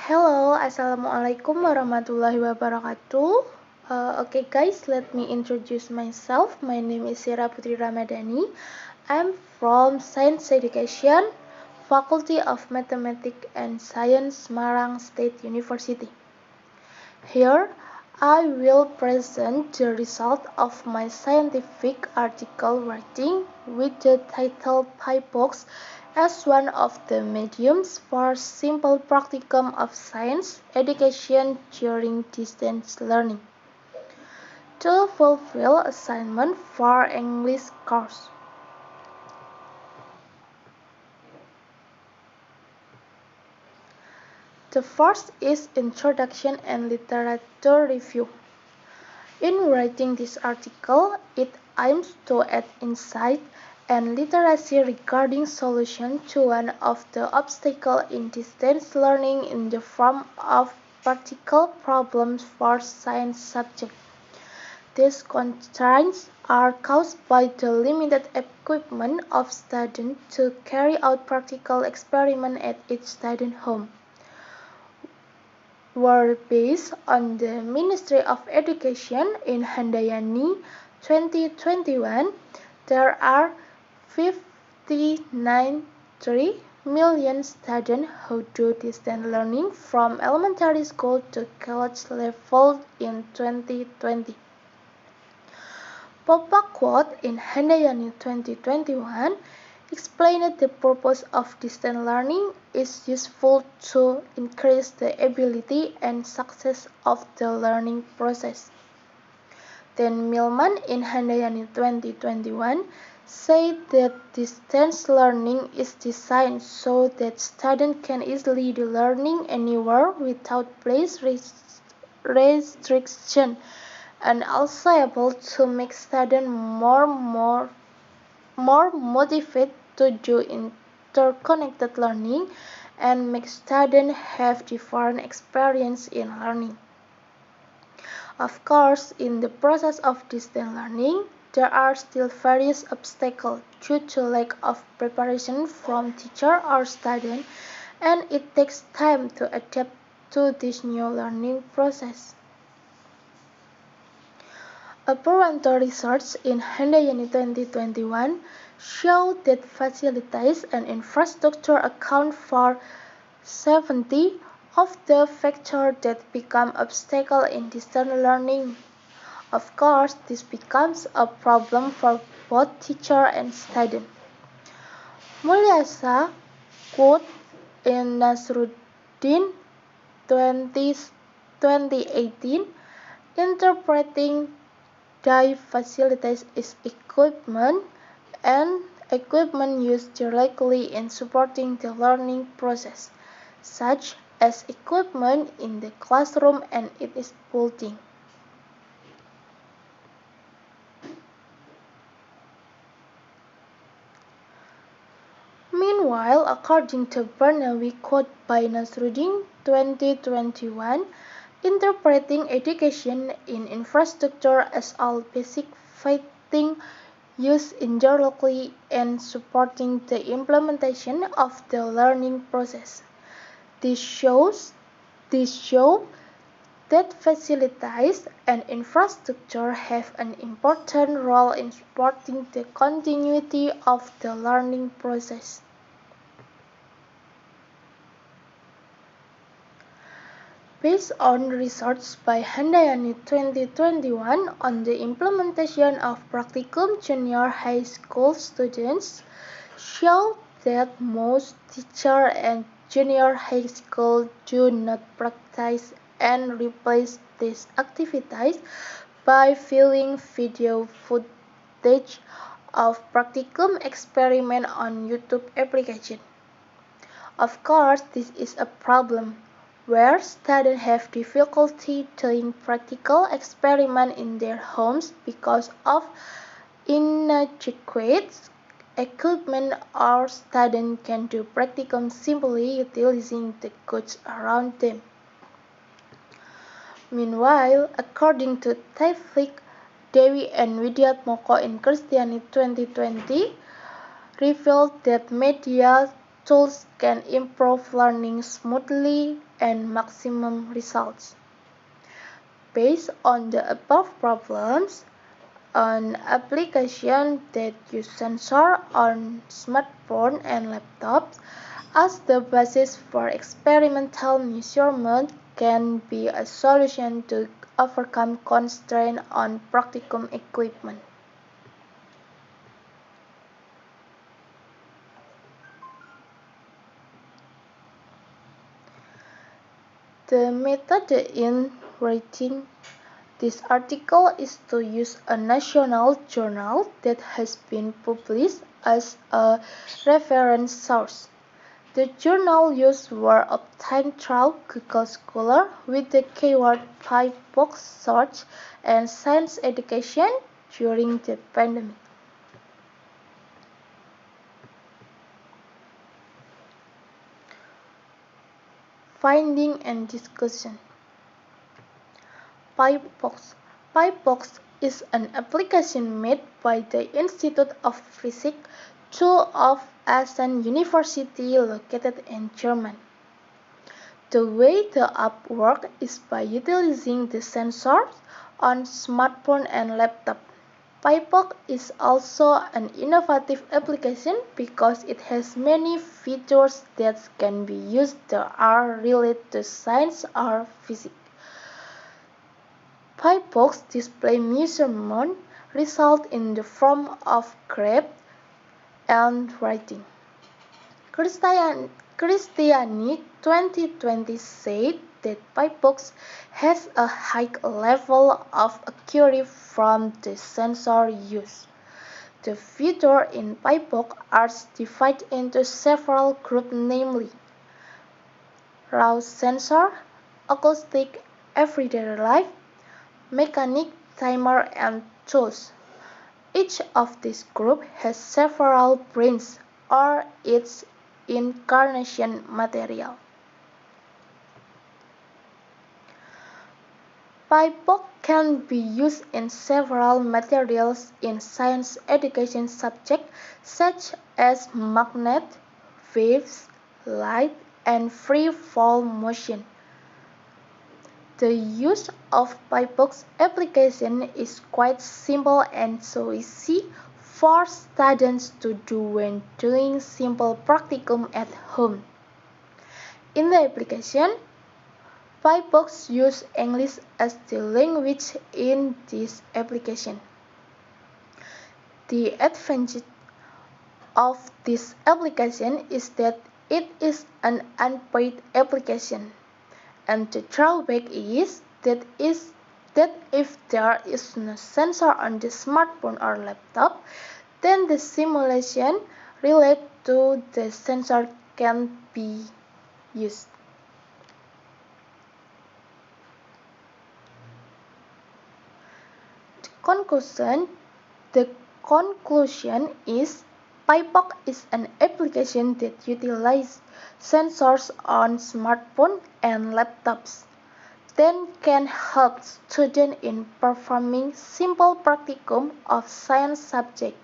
Hello, Assalamualaikum warahmatullahi wabarakatuh. Okay guys, let me introduce myself. My name is Putri Ramadhani. I'm from Science Education, Faculty of Mathematics and Science, Semarang State University. Here, I will present the result of my scientific article writing with the title Phyphox as one of the mediums for simple practicum of science education during distance learning to fulfill assignment for English course. The first is introduction and literature review. In writing this article, it aims to add insight and literacy regarding solution to one of the obstacles in distance learning in the form of practical problems for science subjects. These constraints are caused by the limited equipment of students to carry out practical experiments at each student home. Were based on the Ministry of Education in Handayani 2021, there are 59.3 million students who do distance learning from elementary school to college level in 2020. Papa quote in Handayani 2021 explained the purpose of distance learning is useful to increase the ability and success of the learning process. Then Milman in Handayani 2021 said that distance learning is designed so that students can easily do learning anywhere without place restriction and also able to make students more motivated to do interconnected learning and make students have different experience in learning. Of course, in the process of distance learning, there are still various obstacles due to lack of preparation from teacher or student, and it takes time to adapt to this new learning process. A parental research in Handayani 2021 showed that facilities and infrastructure account for 70% of the factors that become obstacles in distance learning. Of course, this becomes a problem for both teacher and student. Mulyasa quote in Nasruddin 2018 interpreting the facilities is equipment and equipment used directly in supporting the learning process, such as equipment in the classroom and its building. Meanwhile, according to Barnaby quote by Nasruddin 2021, interpreting education in infrastructure as all basic fighting used indirectly in supporting the implementation of the learning process. This shows that facilities and infrastructure have an important role in supporting the continuity of the learning process. Based on research by Handayani 2021 on the implementation of Practicum junior high school students show that most teachers and junior high school do not practice and replace these activities by viewing video footage of Practicum experiment on YouTube application. Of course, this is a problem where students have difficulty doing practical experiments in their homes because of inadequate equipment, or students can do practicum simply utilizing the goods around them. Meanwhile, according to Tittle, Dewi and Widyatmoko in Christianity 2020, revealed that media tools can improve learning smoothly and maximum results. Based on the above problems, an application that use sensor on smartphone and laptops as the basis for experimental measurement can be a solution to overcome constraints on practicum equipment. The method in writing this article is to use a national journal that has been published as a reference source. The journal used were obtained through Google Scholar with the keyword Phyphox search and science education during the pandemic. Finding and discussion. Phyphox. Phyphox is an application made by the Institute of Physics of Essen University located in Germany. The way the app works is by utilizing the sensors on smartphone and laptop. Phyphox is also an innovative application because it has many features that can be used that are related to science or physics. Phyphox display measurement results in the form of graph and writing. Christiani 2020 said that Phyphox has a high level of accuracy from the sensor used. The features in Phyphox are divided into several groups, namely raw sensor, acoustic, everyday life, mechanic, timer, and tools. Each of these groups has several brains or its incarnation material. Phyphox can be used in several materials in science education subjects such as magnet, waves, light, and free fall motion. The use of Phyphox application is quite simple and so easy for students to do when doing simple practicum at home. In the application, Phyphox uses English as the language in this application. The advantage of this application is that it is an unpaid application. And the drawback is that if there is no sensor on the smartphone or laptop, then the simulation related to the sensor can be used. The conclusion is Phyphox is an application that utilizes sensors on smartphones and laptops, then can help students in performing simple practicum of science subjects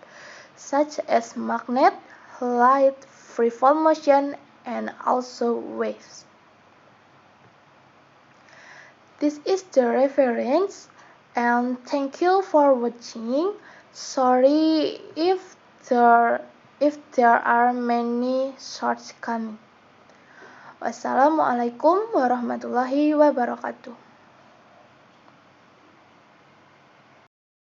such as magnet, light, free fall motion, and also waves. This is the reference, and thank you for watching. Sorry if there are many shortcomings. Wassalamualaikum warahmatullahi wabarakatuh.